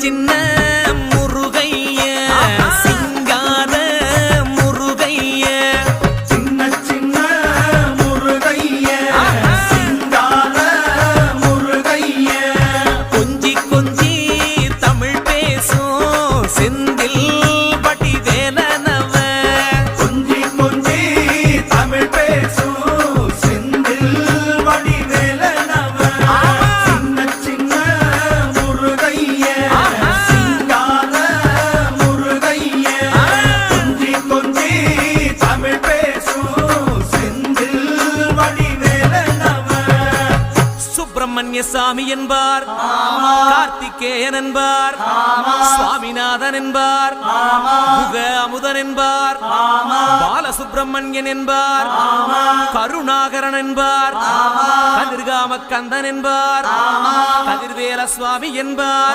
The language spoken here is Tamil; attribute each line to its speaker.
Speaker 1: சின்ன முருகைய சிங்கார முருகைய
Speaker 2: சின்ன சின்ன முருகைய சிங்கார முருகைய
Speaker 1: கொஞ்சி கொஞ்சி தமிழ் பேசும் செந்தில் வடிவேலனவ
Speaker 2: கொஞ்சி கொஞ்சி தமிழ் பேசும் செந்தில் வடிவேலனவ சின்ன சின்ன முருகைய சிங்கார முருகைய கொஞ்சி கொஞ்சி தமிழ் பேசும் செந்தில் வடிவேலனவ
Speaker 1: சுப்பிரமணிய சாமி என்பார், கார்த்திகேயன் என்பார், சுவாமிநாதன் என்பார், முக அமுதன் என்பார், பாலசுப்பிரமணியன் என்பார், கருணாகரன் என்பார், கதிர்காம கந்தன் என்பார், கதிர்வேல சுவாமி என்பார்.